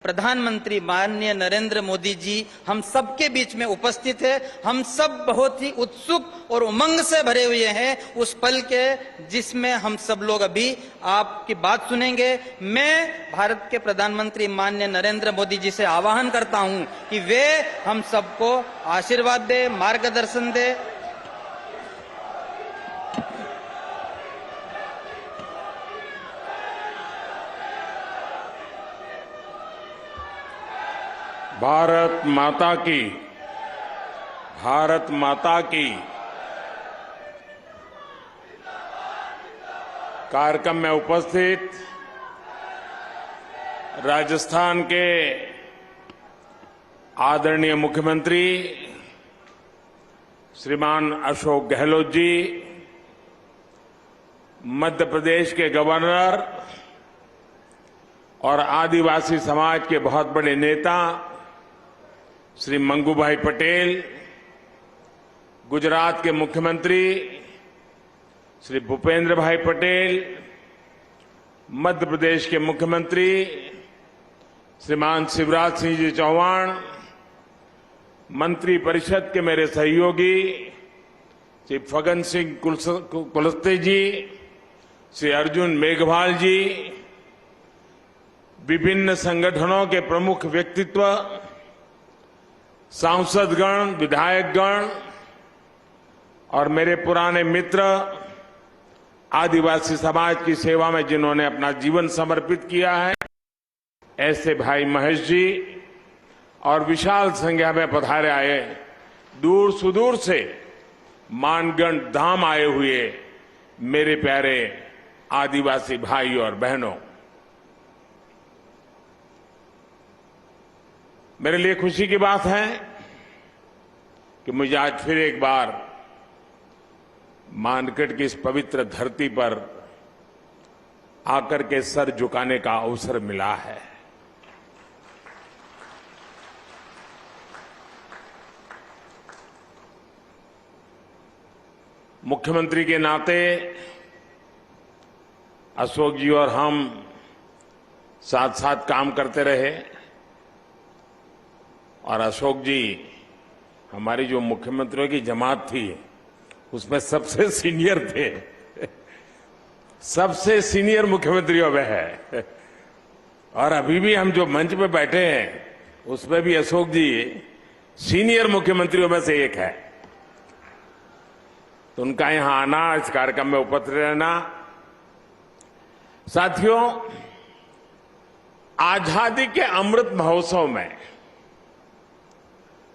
प्रधानमंत्री माननीय नरेंद्र मोदी जी हम सबके बीच में उपस्थित है। हम सब बहुत ही उत्सुक और उमंग से भरे हुए हैं उस पल के जिसमें हम सब लोग अभी आपकी बात सुनेंगे। मैं भारत के प्रधानमंत्री माननीय नरेंद्र मोदी जी से आह्वान करता हूं कि वे हम सबको आशीर्वाद दे, मार्गदर्शन दे। भारत माता की, भारत माता की। कार्यक्रम में उपस्थित राजस्थान के आदरणीय मुख्यमंत्री श्रीमान अशोक गहलोत जी, मध्य प्रदेश के गवर्नर और आदिवासी समाज के बहुत बड़े नेता श्री मंगूभाई पटेल, गुजरात के मुख्यमंत्री श्री भूपेंद्र भाई पटेल, मध्य प्रदेश के मुख्यमंत्री श्रीमान शिवराज सिंह जी चौहान, मंत्री परिषद के मेरे सहयोगी श्री फग्गन सिंह कुलस्ते जी, श्री अर्जुन मेघवाल जी, विभिन्न संगठनों के प्रमुख व्यक्तित्व, सांसदगण, विधायकगण और मेरे पुराने मित्र, आदिवासी समाज की सेवा में जिन्होंने अपना जीवन समर्पित किया है, ऐसे भाई महेश जी और विशाल संख्या में पधारे आए दूर सुदूर से मानगढ़ धाम आए हुए मेरे प्यारे आदिवासी भाई और बहनों, मेरे लिए खुशी की बात है कि मुझे आज फिर एक बार मानगढ़ की इस पवित्र धरती पर आकर के सर झुकाने का अवसर मिला है। मुख्यमंत्री के नाते अशोक जी और हम साथ साथ काम करते रहे और अशोक जी हमारी जो मुख्यमंत्रियों की जमात थी उसमें सबसे सीनियर थे, सबसे सीनियर मुख्यमंत्रियों में है। और अभी भी हम जो मंच पे बैठे हैं उसमें भी अशोक जी सीनियर मुख्यमंत्रियों में से एक है। तो उनका यहां आना, इस कार्यक्रम में उपस्थित रहना, साथियों, आजादी के अमृत महोत्सव में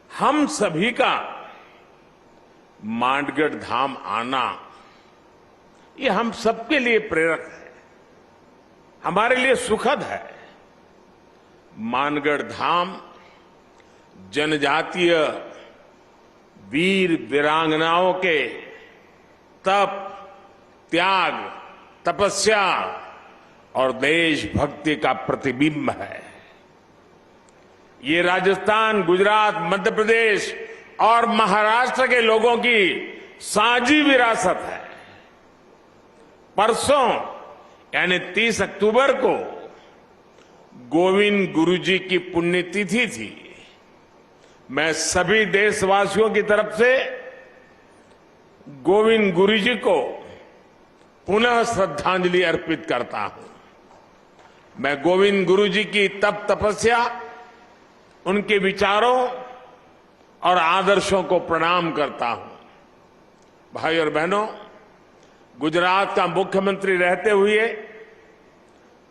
हम सभी का मानगढ़ धाम आना, ये हम सबके लिए प्रेरक है, हमारे लिए सुखद है। मानगढ़ धाम जनजातीय वीर वीरांगनाओं के तप, त्याग, तपस्या और देशभक्ति का प्रतिबिंब है। ये राजस्थान, गुजरात, मध्य प्रदेश और महाराष्ट्र के लोगों की साझी विरासत है। परसों यानी 30 अक्टूबर को गोविंद गुरु जी की पुण्यतिथि थी। मैं सभी देशवासियों की तरफ से गोविंद गुरु जी को पुनः श्रद्धांजलि अर्पित करता हूं। मैं गोविंद गुरु जी की तप तपस्या, उनके विचारों और आदर्शों को प्रणाम करता हूं। भाई और बहनों, गुजरात का मुख्यमंत्री रहते हुए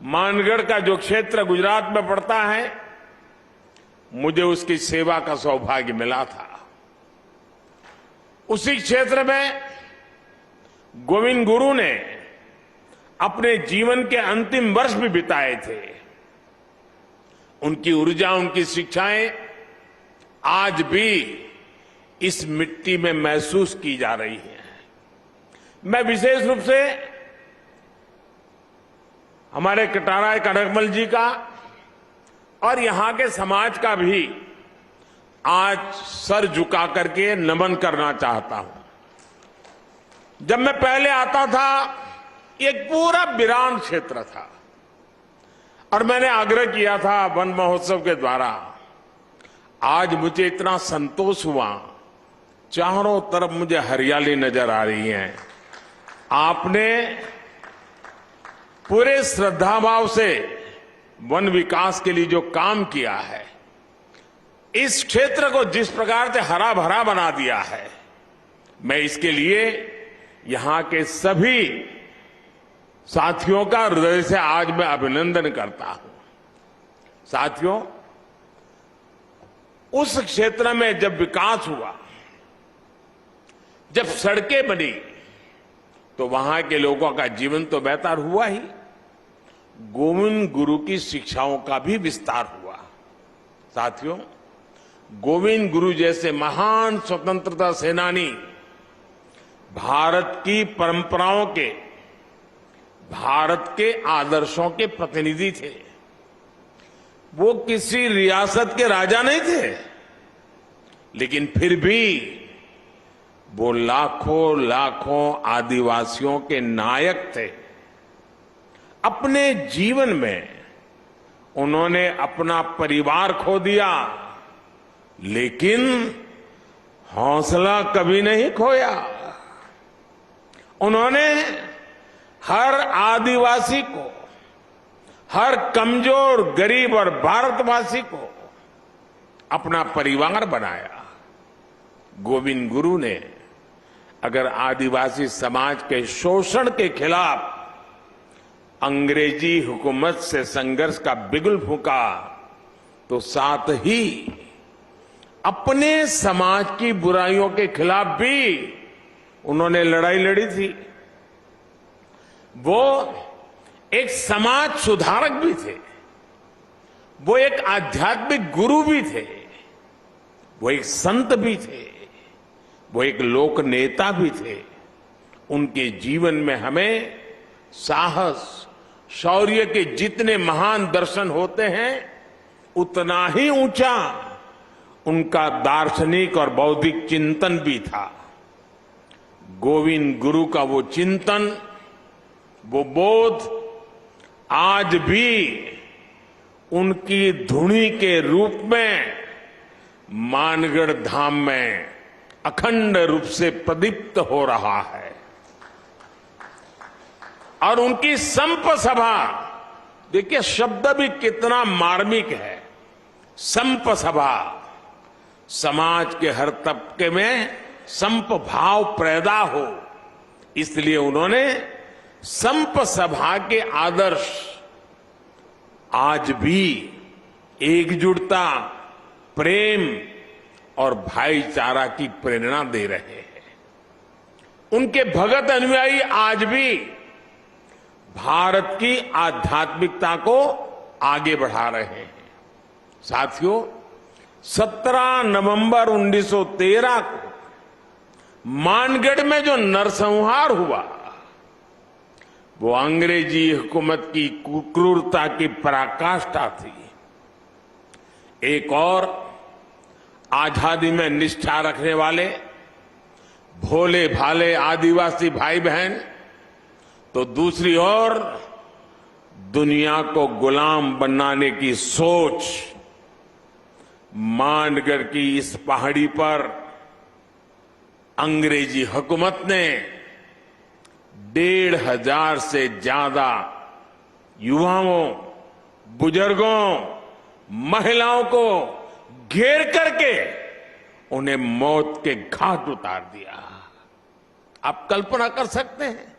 मानगढ़ का जो क्षेत्र गुजरात में पड़ता है, मुझे उसकी सेवा का सौभाग्य मिला था। उसी क्षेत्र में गोविंद गुरु ने अपने जीवन के अंतिम वर्ष भी बिताए थे। उनकी ऊर्जा, उनकी शिक्षाएं आज भी इस मिट्टी में महसूस की जा रही हैं। मैं विशेष रूप से हमारे कटाराय कनकमल जी का और यहां के समाज का भी आज सर झुका करके नमन करना चाहता हूं। जब मैं पहले आता था, एक पूरा वीरान क्षेत्र था। और मैंने आग्रह किया था वन महोत्सव के द्वारा, आज मुझे इतना संतोष हुआ, चारों तरफ मुझे हरियाली नजर आ रही है। आपने पूरे श्रद्धाभाव से वन विकास के लिए जो काम किया है, इस क्षेत्र को जिस प्रकार से हरा भरा बना दिया है, मैं इसके लिए यहां के सभी साथियों का हृदय से आज मैं अभिनंदन करता हूं। साथियों, उस क्षेत्र में जब विकास हुआ, जब सड़कें बनी, तो वहां के लोगों का जीवन तो बेहतर हुआ ही, गोविंद गुरु की शिक्षाओं का भी विस्तार हुआ। साथियों, गोविंद गुरु जैसे महान स्वतंत्रता सेनानी भारत की परंपराओं के, भारत के आदर्शों के प्रतिनिधि थे। वो किसी रियासत के राजा नहीं थे, लेकिन फिर भी वो लाखों लाखों आदिवासियों के नायक थे। अपने जीवन में उन्होंने अपना परिवार खो दिया, लेकिन हौसला कभी नहीं खोया। उन्होंने हर आदिवासी को, हर कमजोर, गरीब और भारतवासी को अपना परिवार बनाया। गोविंद गुरु ने अगर आदिवासी समाज के शोषण के खिलाफ अंग्रेजी हुकूमत से संघर्ष का बिगुल फूंका, तो साथ ही अपने समाज की बुराइयों के खिलाफ भी उन्होंने लड़ाई लड़ी थी। वो एक समाज सुधारक भी थे, वो एक आध्यात्मिक गुरु भी थे, वो एक संत भी थे, वो एक लोक नेता भी थे। उनके जीवन में हमें साहस, शौर्य के जितने महान दर्शन होते हैं, उतना ही ऊंचा उनका दार्शनिक और बौद्धिक चिंतन भी था। गोविंद गुरु का वो चिंतन, वो बोध आज भी उनकी धुनी के रूप में मानगढ़ धाम में अखंड रूप से प्रदीप्त हो रहा है। और उनकी संप सभा, देखिए शब्द भी कितना मार्मिक है। संप सभा, समाज के हर तबके में संप भाव पैदा हो, इसलिए उन्होंने संप सभा के आदर्श आज भी एकजुटता, प्रेम और भाईचारा की प्रेरणा दे रहे हैं। उनके भगत अनुयायी आज भी भारत की आध्यात्मिकता को आगे बढ़ा रहे हैं। साथियों, 17 नवंबर 1913 को मानगढ़ में जो नरसंहार हुआ, वो अंग्रेजी हुकूमत की क्रूरता की पराकाष्ठा थी। एक और आजादी में निष्ठा रखने वाले भोले भाले आदिवासी भाई बहन, तो दूसरी ओर दुनिया को गुलाम बनाने की सोच। मानगढ़ की इस पहाड़ी पर अंग्रेजी हुकूमत ने 1,500 से ज्यादा युवाओं, बुजुर्गों, महिलाओं को घेर करके उन्हें मौत के घाट उतार दिया। आप कल्पना कर सकते हैं,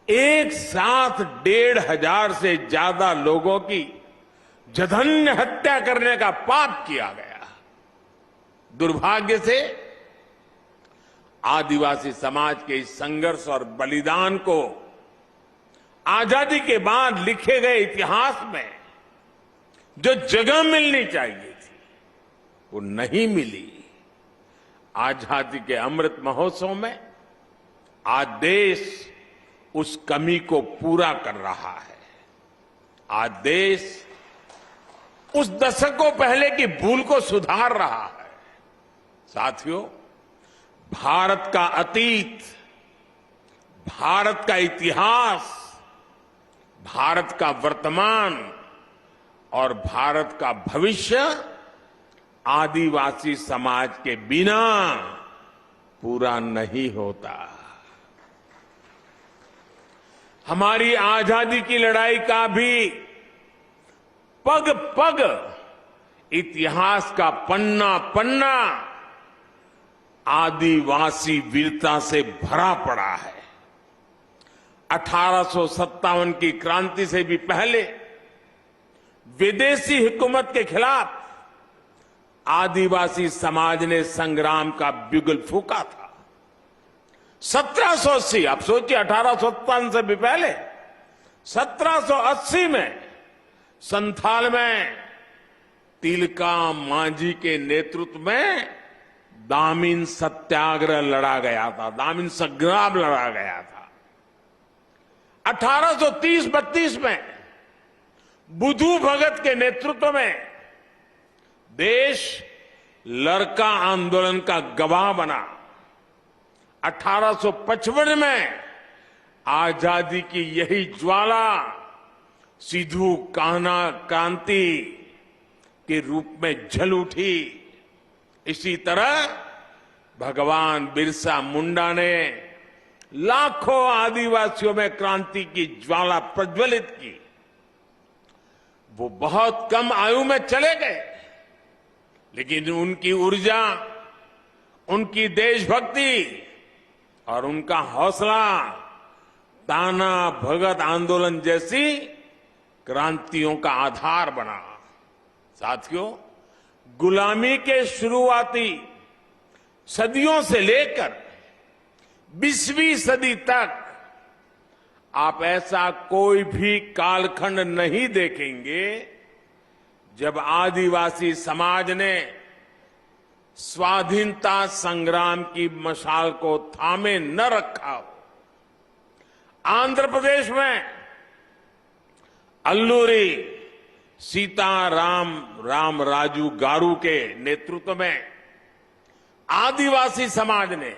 एक साथ 1,500 से ज्यादा लोगों की जघन्य हत्या करने का पाप किया गया। दुर्भाग्य से आदिवासी समाज के इस संघर्ष और बलिदान को आजादी के बाद लिखे गए इतिहास में जो जगह मिलनी चाहिए थी, वो नहीं मिली। आजादी के अमृत महोत्सव में आज देश उस कमी को पूरा कर रहा है। आज देश उस दशकों पहले की भूल को सुधार रहा है। साथियों, भारत का अतीत, भारत का इतिहास, भारत का वर्तमान और भारत का भविष्य आदिवासी समाज के बिना पूरा नहीं होता। हमारी आजादी की लड़ाई का भी पग पग इतिहास का पन्ना पन्ना आदिवासी वीरता से भरा पड़ा है। 1857 की क्रांति से भी पहले विदेशी हुकूमत के खिलाफ आदिवासी समाज ने संग्राम का बिगुल फूंका था। 1780, आप सोचिए 1857 से भी पहले 1780 में संथाल में तिलका मांझी के नेतृत्व में दामिन सत्याग्रह लड़ा गया था, दामिन संग्राम लड़ा गया था। 1830-32 में बुधू भगत के नेतृत्व में देश लड़का आंदोलन का गवाह बना। 1855 में आजादी की यही ज्वाला सिद्धू कान्हा क्रांति के रूप में जल उठी। इसी तरह भगवान बिरसा मुंडा ने लाखों आदिवासियों में क्रांति की ज्वाला प्रज्वलित की। वो बहुत कम आयु में चले गए, लेकिन उनकी ऊर्जा, उनकी देशभक्ति और उनका हौसला ताना भगत आंदोलन जैसी क्रांतियों का आधार बना। साथियों, गुलामी के शुरुआती सदियों से लेकर 20वीं सदी तक आप ऐसा कोई भी कालखंड नहीं देखेंगे जब आदिवासी समाज ने स्वाधीनता संग्राम की मशाल को थामे न रखा हो। आंध्र प्रदेश में अल्लूरी सीताराम राजू गारू के नेतृत्व में आदिवासी समाज ने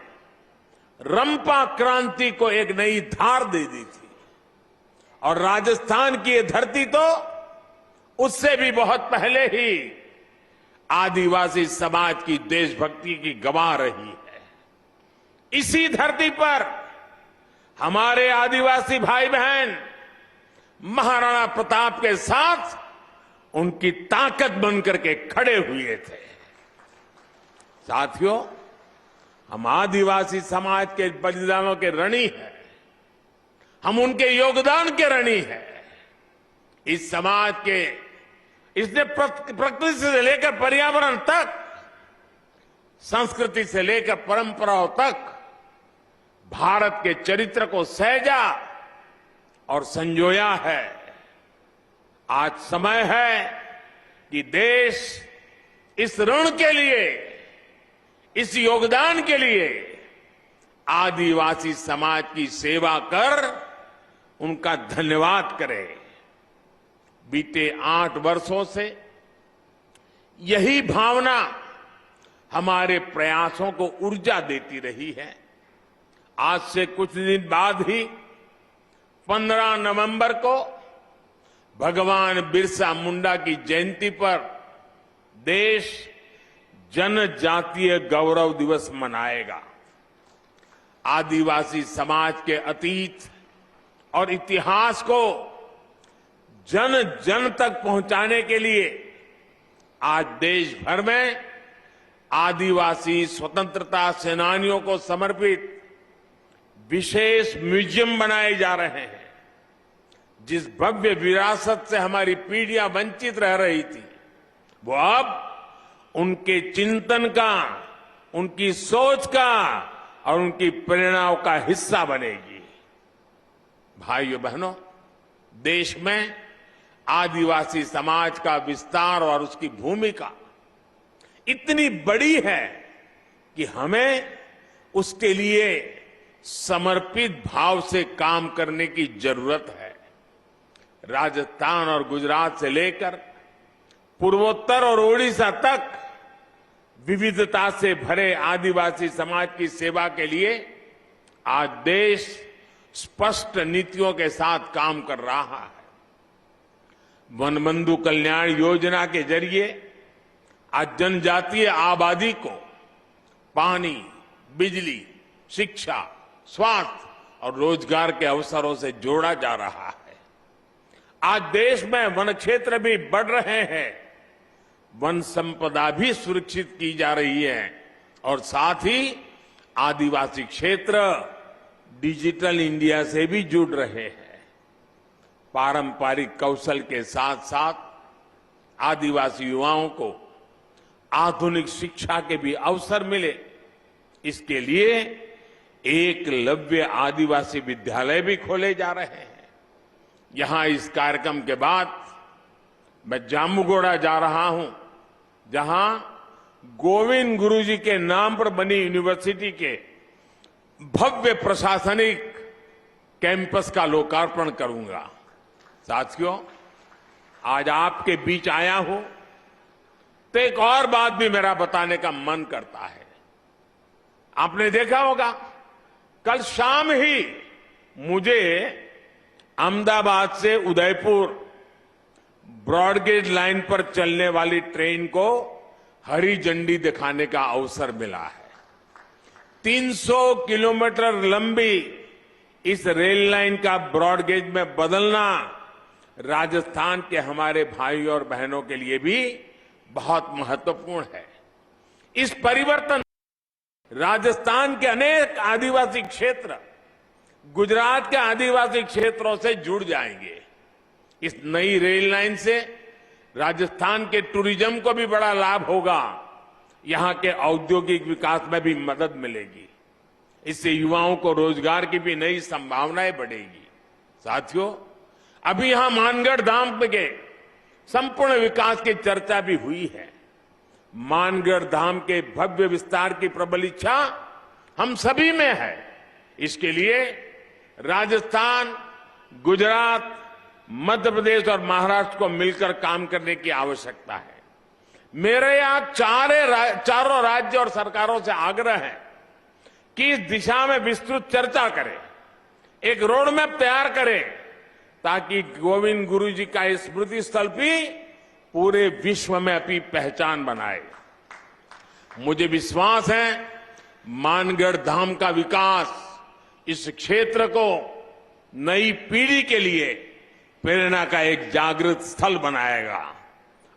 रंपा क्रांति को एक नई धार दे दी थी। और राजस्थान की ये धरती तो उससे भी बहुत पहले ही आदिवासी समाज की देशभक्ति की गवाह रही है। इसी धरती पर हमारे आदिवासी भाई बहन महाराणा प्रताप के साथ उनकी ताकत बनकर के खड़े हुए थे। साथियों, हम आदिवासी समाज के बलिदानों के ऋणी हैं, हम उनके योगदान के ऋणी हैं। इस समाज के इसने प्रकृति से लेकर पर्यावरण तक, संस्कृति से लेकर परंपराओं तक भारत के चरित्र को सहेजा और संजोया है। आज समय है कि देश इस ऋण के लिए, इस योगदान के लिए आदिवासी समाज की सेवा कर उनका धन्यवाद करे। बीते 8 वर्षों से यही भावना हमारे प्रयासों को ऊर्जा देती रही है। आज से कुछ दिन बाद ही 15 नवंबर को भगवान बिरसा मुंडा की जयंती पर देश जनजातीय गौरव दिवस मनाएगा। आदिवासी समाज के अतीत और इतिहास को जन जन तक पहुंचाने के लिए आज देश भर में आदिवासी स्वतंत्रता सेनानियों को समर्पित विशेष म्यूजियम बनाए जा रहे हैं। जिस भव्य विरासत से हमारी पीढ़ियां वंचित रह रही थी, वो अब उनके चिंतन का, उनकी सोच का और उनकी प्रेरणाओं का हिस्सा बनेगी। भाइयों बहनों, देश में आदिवासी समाज का विस्तार और उसकी भूमिका इतनी बड़ी है कि हमें उसके लिए समर्पित भाव से काम करने की जरूरत है। राजस्थान और गुजरात से लेकर पूर्वोत्तर और ओडिशा तक विविधता से भरे आदिवासी समाज की सेवा के लिए आज देश स्पष्ट नीतियों के साथ काम कर रहा है। वनबंधु कल्याण योजना के जरिए आज जनजातीय आबादी को पानी, बिजली, शिक्षा, स्वास्थ्य और रोजगार के अवसरों से जोड़ा जा रहा है। आज देश में वन क्षेत्र भी बढ़ रहे हैं, वन संपदा भी सुरक्षित की जा रही है और साथ ही आदिवासी क्षेत्र डिजिटल इंडिया से भी जुड़ रहे हैं। पारंपरिक कौशल के साथ साथ आदिवासी युवाओं को आधुनिक शिक्षा के भी अवसर मिले, इसके लिए एकलव्य आदिवासी विद्यालय भी खोले जा रहे हैं। यहां इस कार्यक्रम के बाद मैं जामुगोड़ा जा रहा हूं, जहां गोविंद गुरुजी के नाम पर बनी यूनिवर्सिटी के भव्य प्रशासनिक कैंपस का लोकार्पण करूंगा। साथियों, आज आपके बीच आया हूं तो एक और बात भी मेरा बताने का मन करता है। आपने देखा होगा, कल शाम ही मुझे अहमदाबाद से उदयपुर ब्रॉडगेज लाइन पर चलने वाली ट्रेन को हरी झंडी दिखाने का अवसर मिला है। 300 किलोमीटर लंबी इस रेल लाइन का ब्रॉडगेज में बदलना राजस्थान के हमारे भाई और बहनों के लिए भी बहुत महत्वपूर्ण है। इस परिवर्तन राजस्थान के अनेक आदिवासी क्षेत्र गुजरात के आदिवासी क्षेत्रों से जुड़ जाएंगे। इस नई रेल लाइन से राजस्थान के टूरिज्म को भी बड़ा लाभ होगा, यहां के औद्योगिक विकास में भी मदद मिलेगी। इससे युवाओं को रोजगार की भी नई संभावनाएं बढ़ेगी। साथियों, अभी यहां मानगढ़ धाम के संपूर्ण विकास की चर्चा भी हुई है। मानगढ़ धाम के भव्य विस्तार की प्रबल इच्छा हम सभी में है। इसके लिए राजस्थान, गुजरात, मध्य प्रदेश और महाराष्ट्र को मिलकर काम करने की आवश्यकता है। मेरे यहां चारों राज्य और सरकारों से आग्रह है कि इस दिशा में विस्तृत चर्चा करें, एक रोड मैप तैयार करें, ताकि गोविंद गुरु जी का स्मृति स्थल भी पूरे विश्व में अपनी पहचान बनाए। मुझे विश्वास है मानगढ़ धाम का विकास इस क्षेत्र को नई पीढ़ी के लिए प्रेरणा का एक जागृत स्थल बनाएगा।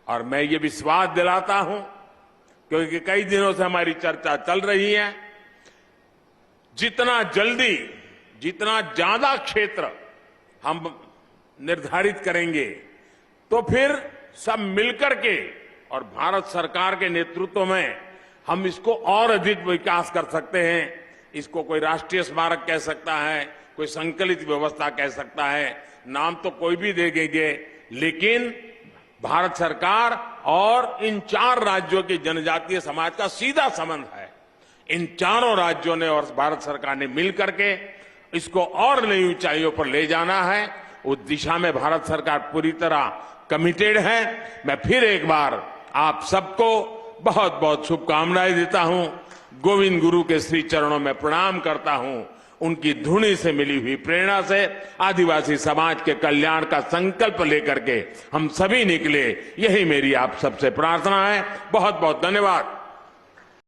और मैं ये विश्वास दिलाता हूं, क्योंकि कई दिनों से हमारी चर्चा चल रही है, जितना जल्दी, जितना ज्यादा क्षेत्र हम निर्धारित करेंगे, तो फिर सब मिलकर के और भारत सरकार के नेतृत्व में हम इसको और अधिक विकास कर सकते हैं। इसको कोई राष्ट्रीय स्मारक कह सकता है, कोई संकलित व्यवस्था कह सकता है, नाम तो कोई भी दे देंगे, लेकिन भारत सरकार और इन 4 राज्यों के जनजातीय समाज का सीधा संबंध है। इन चारों राज्यों ने और भारत सरकार ने मिलकर के इसको और नई ऊंचाइयों पर ले जाना है। उस दिशा में भारत सरकार पूरी तरह कमिटेड है। मैं फिर एक बार आप सबको बहुत बहुत शुभकामनाएं देता हूं। गोविंद गुरु के श्री चरणों में प्रणाम करता हूं। उनकी धुनी से मिली हुई प्रेरणा से आदिवासी समाज के कल्याण का संकल्प लेकर के हम सभी निकले, यही मेरी आप सबसे प्रार्थना है। बहुत बहुत धन्यवाद।